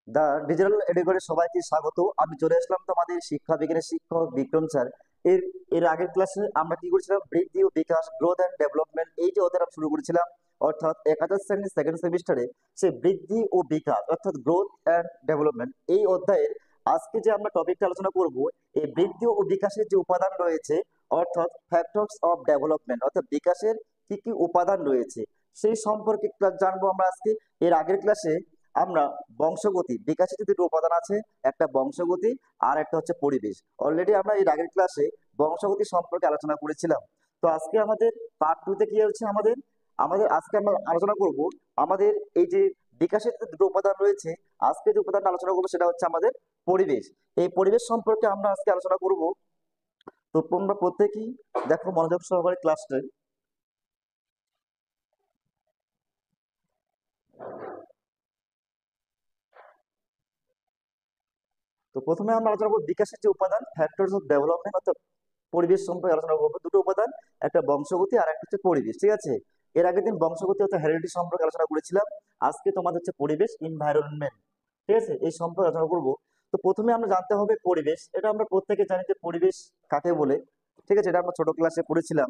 দা digital এডুকেটরে সবাইকে স্বাগত। আমি চলে আসলাম তোমাদের শিক্ষা বিজ্ঞানের শিক্ষক বিক্রম স্যার। এর এর আগের ক্লাসে আমরা কি করেছিলাম, বৃদ্ধি ও বিকাশ, গ্রোথ অ্যান্ড ডেভেলপমেন্ট, এই যে অধ্যায়টা শুরু করেছিলাম, অর্থাৎ একাদশ শ্রেণীর সেকেন্ড সেমিস্টারে সে বৃদ্ধি ও বিকাশ অর্থাৎ গ্রোথ অ্যান্ড ডেভেলপমেন্ট এই অধ্যায়ের আজকে যে আমরা টপিকটা আলোচনা করব, এই বৃদ্ধি ও বিকাশের যে উপাদান রয়েছে, অর্থাৎ ফ্যাক্টরস অফ ডেভেলপমেন্ট, অর্থাৎ বিকাশের কি কি উপাদান রয়েছে সেই সম্পর্কে জানবো আমরা আজকে। এর আগের ক্লাসে আমরা বংশগতি, বিকাশের যে দুটো উপাদান আছে, একটা বংশগতি আর একটা হচ্ছে পরিবেশ। অলরেডি আমরা এর আগের ক্লাসে বংশগতি সম্পর্কে আলোচনা করেছিলাম। তো আজকে আমাদের পার্ট টু তে কি হচ্ছে, আমাদের আমাদের আজকে আমরা আলোচনা করব আমাদের এই যে বিকাশের যে দুটো উপাদান রয়েছে। আজকে যে উপাদানটা আলোচনা করবো সেটা হচ্ছে আমাদের পরিবেশ। এই পরিবেশ সম্পর্কে আমরা আজকে আলোচনা করব। তো তোমরা প্রত্যেকেই দেখো মনোযোগ সহকারে ক্লাসটা। তো প্রথমে আমরা আলোচনা করবো বিকাশের যে উপাদান, ফ্যাক্টরস অফ ডেভেলপমেন্ট, অর্থাৎ পরিবেশ সম্পর্কে আলোচনা করবো। দুটো উপাদান, একটা বংশগতি আর একটা হচ্ছে পরিবেশ, ঠিক আছে। এর আগের দিন বংশগতি অর্থাৎ হেরিডিটি সম্পর্কে আলোচনা করেছিলাম। আজকে তোমাদের হচ্ছে পরিবেশ, এনভায়রনমেন্ট, ঠিক আছে, এই সম্পর্কে আলোচনা করবো। তো প্রথমে আমরা জানতে হবে পরিবেশ। এটা আমরা প্রত্যেকে জানি যে পরিবেশ কাকে বলে, ঠিক আছে। এটা আমরা ছোট ক্লাসে পড়েছিলাম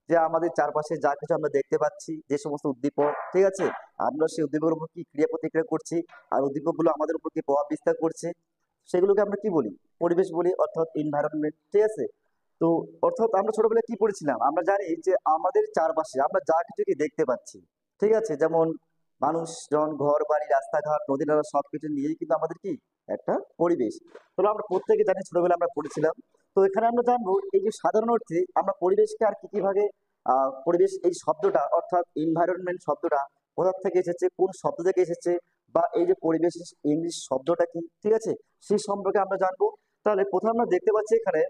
যে আমাদের চারপাশে যা কিছু আমরা দেখতে পাচ্ছি, যে সমস্ত উদ্দীপক, ঠিক আছে, আমরা সেই উদ্দীপকের উপর কি ক্রিয়া প্রতিক্রিয়া করছি, আর উদ্দীপকগুলো আমাদের উপর কি প্রভাব বিস্তার করছে, সেগুলোকে আমরা কি বলি, পরিবেশ বলি, অর্থাৎ এনভায়রনমেন্ট, ঠিক আছে। তো অর্থাৎ আমরা ছোটবেলায় কি পড়েছিলাম, আমরা জানি যে আমাদের চারপাশে আমরা যা কিছু কি দেখতে পাচ্ছি, ঠিক আছে, যেমন মানুষজন, ঘর বাড়ি, রাস্তাঘাট, নদী নালা, সবকিছু নিয়েই কিন্তু আমাদের কি একটা পরিবেশ। তাহলে আমরা প্রত্যেকে জানি, ছোটবেলায় আমরা পড়েছিলাম। তো এখানে আমরা জানবো এই যে সাধারণ অর্থে আমরা পরিবেশকে আর কি কি ভাগে পরিবেশ এই শব্দটা অর্থাৎ এনভায়রনমেন্ট শব্দটা কোথা থেকে এসেছে, কোন শব্দ থেকে এসেছে, বা এই যে পরিবেশ ইংলিশ শব্দটা কি, ঠিক আছে, সেই সম্পর্কে আমরা জানবো। তাহলে প্রথমে আমরা দেখতে পাচ্ছি এখানে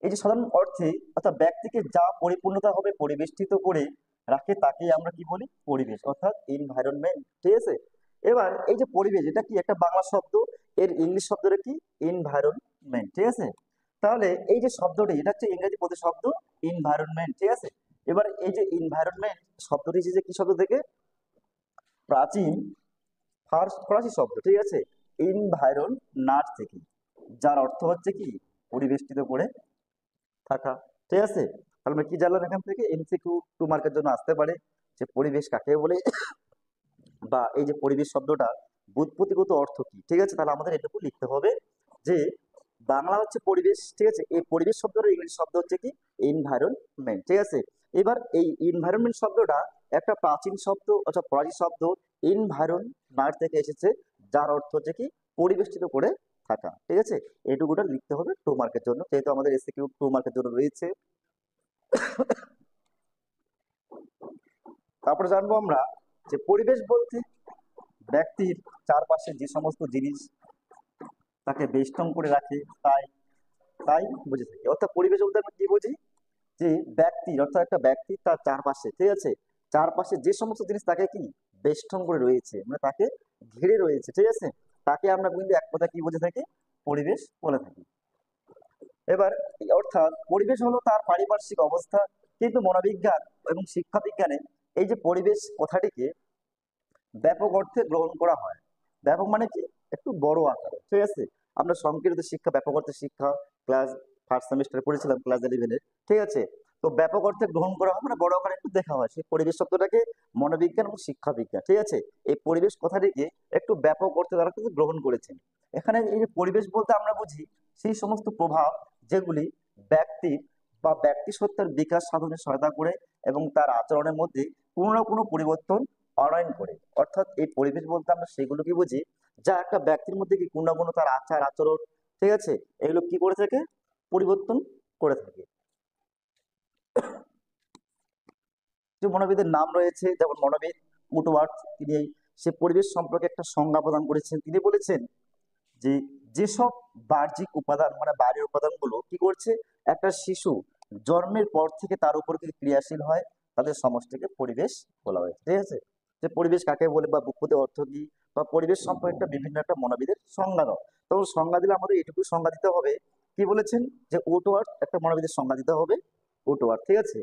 এই যে সাধারণ অর্থে অর্থাৎ ব্যক্তিকে যা পরিপূর্ণতা হবে পরিবেষ্টিত করে রাখে তাকে আমরা কি বলি, পরিবেশ অর্থাৎ এনভায়রনমেন্ট, ঠিক আছে। এবার এই যে পরিবেশ, এটা কি একটা বাংলা শব্দ, এর ইংলিশ শব্দটা কি, এনভায়রনমেন্ট, ঠিক আছে। তাহলে এই যে শব্দটি, এটা হচ্ছে ইংরেজি প্রতিশব্দ এনভায়রনমেন্ট, ঠিক আছে। এবার এই যে এনভায়রনমেন্ট শব্দটি এসেছে কি শব্দ থেকে, প্রাচীন ফরাসি শব্দ, ঠিক আছে, এনভায়রন নাট থেকে, যার অর্থ হচ্ছে কি পরিবেষ্টিত করে থাকা, ঠিক আছে। তাহলে আমরা কি জানলাম এখান থেকে, এমসিকিউ 2 মার্কের জন্য আসতে পারে যে পরিবেশ কাকে বলে, বা এই যে পরিবেশ শব্দটা বুৎপত্তিগত অর্থ কি, ঠিক আছে। তাহলে আমাদের এটুকু লিখতে হবে যে বাংলা হচ্ছে পরিবেশ, ঠিক আছে, এই পরিবেশ শব্দের ইংরেজি শব্দ হচ্ছে কি এনভায়রনমেন্ট, ঠিক আছে। এবার এই এনভায়রনমেন্ট শব্দটা একটা প্রাচীন শব্দ অর্থাৎ ফরাসি শব্দ এনভায়রন নাট থেকে এসেছে, যার অর্থ হচ্ছে কি পরিবেষ্টিত করে থাকা, ঠিক আছে। এইটুকুটা লিখতে হবে 2 মার্কের জন্য, যেহেতু আমাদের এসিকিউ 2 মার্কের জন্য রয়েছে। তারপরে জানবো আমরা যে পরিবেশ বলতে ব্যক্তির চারপাশে যে সমস্ত জিনিস তাকে বেষ্টন করে রাখে, তাই তাই বুঝে থাকি। অর্থাৎ পরিবেশ বলতে আমরা কি বুঝি, যে ব্যক্তি অর্থাৎ একটা ব্যক্তি তার চারপাশে, ঠিক আছে, চারপাশে যে সমস্ত জিনিস তাকে কি বেষ্টন করে রয়েছে, মানে তাকে ঘিরে রয়েছে, ঠিক আছে, তাকে আমরা কিন্তু এক কথা কি বুঝে থাকি, পরিবেশ বলে থাকি। এবার অর্থাৎ পরিবেশ হলো তার পারিপার্শ্বিক অবস্থা, কিন্তু মনোবিজ্ঞান এবং শিক্ষা বিজ্ঞানে এই যে পরিবেশ কথাটিকে ব্যাপক অর্থে গ্রহণ করা হয়। ব্যাপক মানে কি, একটু বড় আকারে, ঠিক আছে। আমরা সংকীর্ণ শিক্ষা, ব্যাপক অর্থে শিক্ষা ক্লাস ফার্স্ট সেমিস্টারে পড়েছিলাম, ক্লাস 11-এ, ঠিক আছে। তো ব্যাপক অর্থে গ্রহণ করা হয় মানে বড় আকারে একটু দেখা হয়, সেই পরিবেশ শব্দটাকে মনোবিজ্ঞান এবং শিক্ষা বিজ্ঞান, ঠিক আছে, এই পরিবেশ কথাটিকে একটু ব্যাপক অর্থে তারা কিন্তু গ্রহণ করেছেন। এখানে এই যে পরিবেশ বলতে আমরা বুঝি সেই সমস্ত প্রভাব যেগুলি ব্যক্তির বা ব্যক্তি সত্তার বিকাশ সাধনে সহায়তা করে এবং তার আচরণের মধ্যে কোনো না কোনো পরিবর্তন আনয়ন করে। অর্থাৎ এই পরিবেশ বলতে আমরা সেগুলোকে বুঝি যা একটা ব্যক্তির মধ্যে কি কোনো না কোনো তার আচার আচরণ, ঠিক আছে, এগুলো কি করে থাকে, পরিবর্তন করে থাকে। যে মনোবিদের নাম রয়েছে, যেমন মনোবিদ উডওয়ার্ড, তিনি সে পরিবেশ সম্পর্কে একটা সংজ্ঞা প্রদান করেছেন। তিনি বলেছেন যে যেসব বাহ্যিক উপাদান মানে বাইরের উপাদানগুলো কি করছে, একটা শিশু জন্মের পর থেকে তার উপর কি ক্রিয়াশীল হয়, তাদের সমষ্টিকে পরিবেশ বলা হয়, ঠিক আছে। যে পরিবেশ কাকে বলে বা বুৎপত্তি অর্থ কি, বা পরিবেশ সম্পর্কে একটা বিভিন্ন একটা মনোবিদের সংজ্ঞা দাও। তখন সংজ্ঞা দিলে আমাদের এটুকু সংজ্ঞা দিতে হবে, কি বলেছেন, যে উডওয়ার্ড একটা মনোবিদের সংজ্ঞা দিতে হবে, উডওয়ার্ড, ঠিক আছে।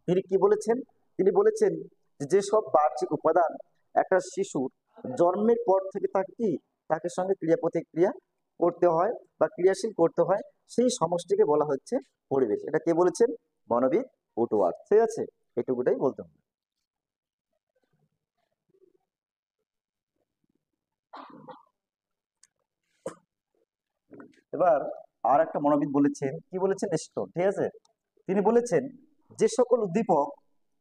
তিনি কি বলেছেন, তিনি বলেছেন যে যেসব বাহ্যিক উপাদান একটা শিশুর জন্মের পর থেকে তাকে কি, তাকে সঙ্গে ক্রিয়া প্রতিক্রিয়া করতে হয় বা ক্রিয়াশীল করতে হয়, সেই সমষ্টিকে বলা হচ্ছে পরিবেশ। এটা কে বলেছেন? মনোবিদ উটওয়ার্ড। ঠিক আছে, এটুকুটাই বলতে হবে। এবার আর একটা মনোবিদ বলেছেন, কি বলেছেন? স্টোন। ঠিক আছে, তিনি বলেছেন যে সকল উদ্দীপক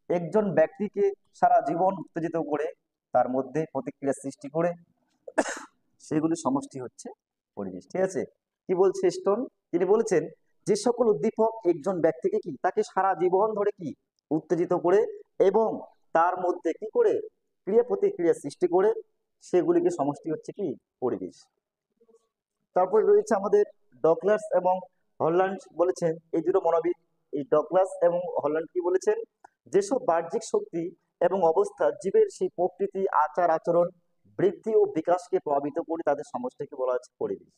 একজন ব্যক্তিকে সারা জীবন উত্তেজিত করে, তার মধ্যে প্রতিক্রিয়া সৃষ্টি করে, সেগুলি সমষ্টি হচ্ছে পরিবেশ। ঠিক আছে, কি বলছে স্টোন? তিনি বলেছেন যে সকল উদ্দীপক একজন ব্যক্তিকে কি, তাকে সারা জীবন ধরে কি উত্তেজিত করে এবং তার মধ্যে কি করে ক্রিয়া প্রতিক্রিয়া সৃষ্টি করে, সেগুলিকে সমষ্টি হচ্ছে কি পরিবেশ। তারপরে রয়েছে আমাদের ডগলাস এবং হল্যান্ড বলেছেন, এই দুটো মনোবিদ, এই ডগলাস এবং হল্যান্ড কি বলেছেন? যেসব বাহ্যিক শক্তি এবং অবস্থা জীবের সেই প্রকৃতি, আচার আচরণ, বৃদ্ধি ও বিকাশকে প্রভাবিত করে, তাদের সমষ্টিকে বলা হচ্ছে পরিবেশ।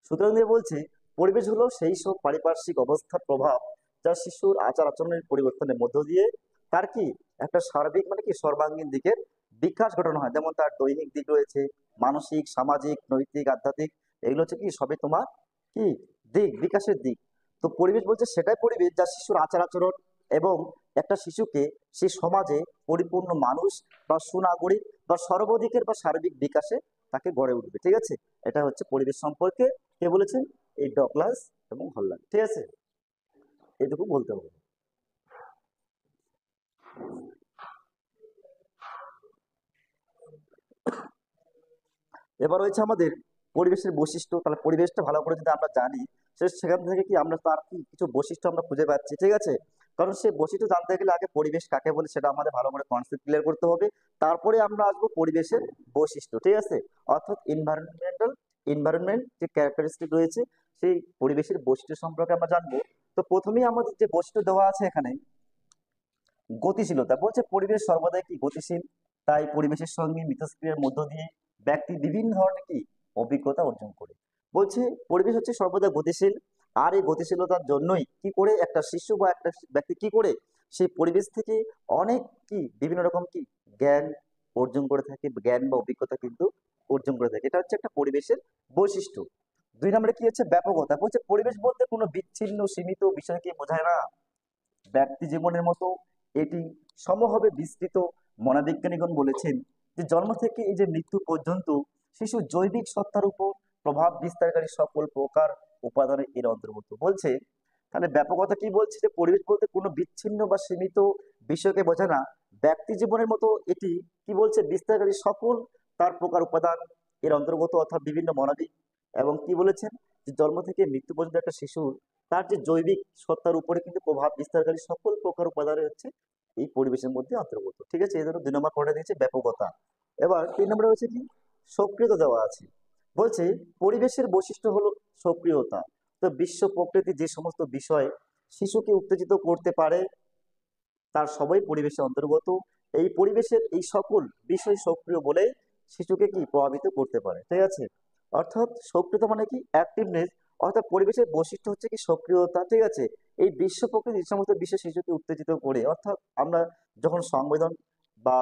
সুতরাং দিয়ে বলছে পরিবেশ হলো সেই সব পারিপার্শ্বিক অবস্থার প্রভাব যা শিশুর আচার আচরণের পরিবর্তনের মধ্য দিয়ে তার কি একটা সার্বিক মানে কি সর্বাঙ্গীন দিকের বিকাশ ঘটানো হয়। যেমন তার দৈনিক দিক রয়েছে, মানসিক, সামাজিক, নৈতিক, আধ্যাত্মিক, এগুলো হচ্ছে কি সবই তোমার কি দিক, বিকাশের দিক। তো পরিবেশ বলছে সেটাই পরিবেশ যা শিশুর আচার আচরণ এবং একটা শিশুকে সে সমাজে পরিপূর্ণ মানুষ বা সুনাগরিক বা সর্বদিকের বা সার্বিক বিকাশে তাকে গড়ে উঠবে। ঠিক আছে, এটা হচ্ছে পরিবেশ সম্পর্কে কে বলেছেন? এই ডগলাস এবং হল্যান্ড। ঠিক আছে, এটুকু বলতে হবে। এবার রয়েছে আমাদের পরিবেশের বৈশিষ্ট্য। তাহলে পরিবেশটা ভালো করে যদি আমরা জানি, সেখান থেকে কি আমরা তার কি কিছু বৈশিষ্ট্য আমরা খুঁজে পাচ্ছি। ঠিক আছে, কারণ সেই বৈশিষ্ট্য জানতে গেলে আগে পরিবেশ কাকে বলে সেটা আমাদের ভালো করে কনসেপ্ট ক্লিয়ার করতে হবে, তারপরে আমরা আসবো পরিবেশের বৈশিষ্ট্য। ঠিক আছে, অর্থাৎ এনভায়রনমেন্ট যে ক্যারেক্টারিস্টিক রয়েছে, সেই পরিবেশের বৈশিষ্ট্য সম্পর্কে আমরা জানবো। তো প্রথমেই আমাদের যে বৈশিষ্ট্য দেওয়া আছে এখানে, গতিশীলতা বলছে পরিবেশ সর্বদাই কি গতিশীল, তাই পরিবেশের সঙ্গে মিথস্ক্রিয়ার মধ্য দিয়ে ব্যক্তি বিভিন্ন ধরনের কি অভিজ্ঞতা অর্জন করে। বলছে পরিবেশ হচ্ছে সর্বদা গতিশীল, আর এই গতিশীলতার জন্যই কি করে একটা শিশু বা একটা ব্যক্তি কি করে সেই পরিবেশ থেকে অনেক কি বিভিন্ন রকম কি জ্ঞান অর্জন করে থাকে, জ্ঞান বা অভিজ্ঞতা কিন্তু অর্জন করে থাকে। এটা হচ্ছে একটা পরিবেশের বৈশিষ্ট্য। দুই নম্বরে কি হচ্ছে ব্যাপকতা। বলছে পরিবেশ বলতে কোনো বিচ্ছিন্ন সীমিত বিষয়কে বোঝায় না, ব্যক্তি জীবনের মতো এটি সমভাবে বিস্তৃত। মনোবিজ্ঞানীগণ বলেছেন যে জন্ম থেকে এই যে মৃত্যু পর্যন্ত শিশু জৈবিক সত্তার উপর প্রভাব বিস্তারকারী সকল প্রকার উপাদানের এর অন্তর্ভুক্ত। বলছে তাহলে ব্যাপকতা কি বলছে? যে পরিবেশ বলতে কোনো বিচ্ছিন্ন বা সীমিত বিষয়কে বোঝায় না, ব্যক্তি জীবনের মতো এটি কি বলছে বিস্তারকারী সকল তার প্রকার উপাদান এর অন্তর্গত, অর্থাৎ বিভিন্ন মনোবিক। এবং কি বলেছেন যে জন্ম থেকে মৃত্যু পর্যন্ত একটা শিশুর তার যে জৈবিক সত্তার উপরে কিন্তু প্রভাব বিস্তারকারী সকল প্রকার উপাদান হচ্ছে এই পরিবেশের মধ্যে অন্তর্গত। ঠিক আছে, এই জন্য 2 নম্বর পয়েন্টে দিয়েছে ব্যাপকতা। এবার 3 নম্বরে হচ্ছে কি সক্রিয়তা দেওয়া আছে। বলছে পরিবেশের বৈশিষ্ট্য হলো সক্রিয়তা। তো বিশ্ব প্রকৃতি যে সমস্ত বিষয় শিশুকে উত্তেজিত করতে পারে তার সবই পরিবেশের অন্তর্গত। এই পরিবেশের এই সকল বিষয় সক্রিয় বলে শিশুকে কি প্রভাবিত করতে পারে। ঠিক আছে, অর্থাৎ সক্রিয়তা মানে কি অ্যাক্টিভনেস, অর্থাৎ পরিবেশের বৈশিষ্ট্য হচ্ছে কি সক্রিয়তা। ঠিক আছে, এই বিশ্ব প্রকৃতি যে সমস্ত বিষয় শিশুকে উত্তেজিত করে, অর্থাৎ আমরা যখন সংবেদন বা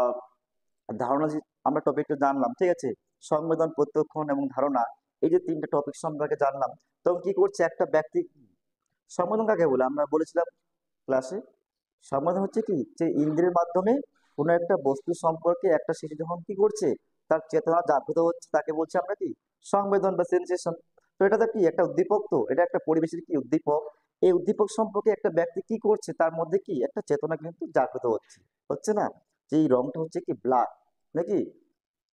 ধারণা যে আমরা টপিকটা জানলাম, ঠিক আছে, সংবেদন, প্রত্যক্ষণ এবং ধারণা, এই যে 3টে টপিক সম্পর্কে জানলাম, তখন কি করছে একটা ব্যক্তি, সংবেদন কাকে বলে আমরা বলেছিলাম ক্লাসে? সংবেদন হচ্ছে কি যে ইন্দ্রিয়ের মাধ্যমে কোনো একটা বস্তু সম্পর্কে একটা শিশু যখন কি করছে তার চেতনা জাগ্রত হচ্ছে, তাকে বলছি আমরা কি সংবেদন বা সেন্সেশন। তো এটা তো কি একটা উদ্দীপক, তো এটা একটা পরিবেশের কি উদ্দীপক। এই উদ্দীপক সম্পর্কে একটা ব্যক্তি কি করছে, তার মধ্যে কি একটা চেতনা কিন্তু জাগ্রত হচ্ছে, হচ্ছে না? যে এই রংটা হচ্ছে কি ব্ল্যাক নাকি?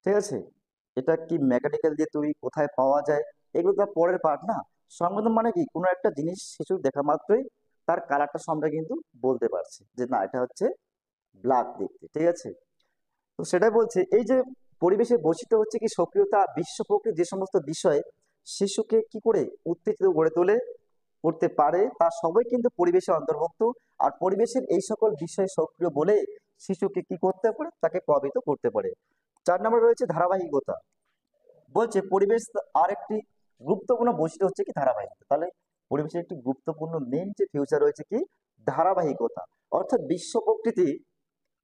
ঠিক আছে, এটা কি মেকানিক্যাল দিয়ে তৈরি, কোথায় পাওয়া যায়, এগুলো তো পরের পার্ট না। সংবেদন মানে কি কোনো একটা জিনিস শিশু দেখা মাত্রই তার কালারটা সম্পর্কে কিন্তু বলতে পারছে যে না এটা হচ্ছে ব্ল্যাক দেখতে। ঠিক আছে, তো সেটাই বলছে এই যে পরিবেশের বৈশিষ্ট্য হচ্ছে কি সক্রিয়তা। বিশ্ব প্রকৃতির যে সমস্ত বিষয় শিশুকে কি করে উত্তেজিত গড়ে তোলে করতে পারে তার সবই কিন্তু পরিবেশের অন্তর্ভুক্ত। আর পরিবেশের এই সকল বিষয় সক্রিয় বলে শিশুকে কি করতে পারে, তাকে প্রভাবিত করতে পারে। 4 নম্বর রয়েছে ধারাবাহিকতা। বলছে পরিবেশ আরেকটি গুরুত্বপূর্ণ বৈশিষ্ট্য হচ্ছে কি ধারাবাহিকতা। তাহলে পরিবেশের একটি গুরুত্বপূর্ণ মেন যে ফিউচার রয়েছে কি ধারাবাহিকতা, অর্থাৎ বিশ্ব প্রকৃতি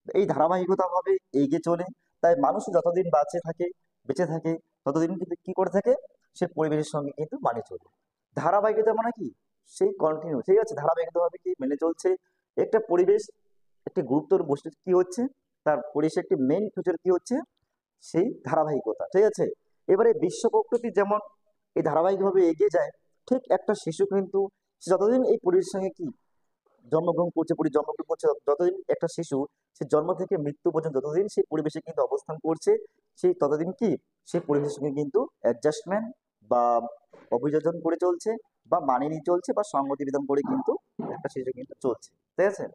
এই ধারাবাহিকতা ভাবে এগিয়ে চলে। তাই মানুষ যতদিন বেঁচে থাকে ততদিন কিন্তু কি করে থাকে, সে পরিবেশের সঙ্গে কিন্তু মানিয়ে চলবে। ধারাবাহিকতা মানে কি, সেই কন্টিনিউ, ঠিক আছে, ধারাবাহিকতা ভাবে কি মেনে চলছে। একটা পরিবেশ একটি গুরুত্বর বস্তু কি হচ্ছে, তার পরিবেশের একটি মেইন ফিচার কি হচ্ছে, সেই ধারাবাহিকতা, ঠিক আছে। এবারে বিশ্ব প্রকৃতি যেমন এই ধারাবাহিকভাবে এগিয়ে যায়, ঠিক একটা শিশু কিন্তু সে যতদিন এই পরিবেশের সঙ্গে কি জন্মগ্রহণ করছে, যতদিন একটা শিশু সে জন্ম থেকে মৃত্যু পর্যন্ত যতদিন সেই পরিবেশে কিন্তু অবস্থান করছে, সেই ততদিন কি সেই পরিবেশের সঙ্গে কিন্তু অ্যাডজাস্টমেন্ট বা অভিযোজন করে চলছে, বা মানিয়ে নিয়ে চলছে, বা সঙ্গতি বিধান করে কিন্তু একটা শিশু কিন্তু চলছে, ঠিক আছে।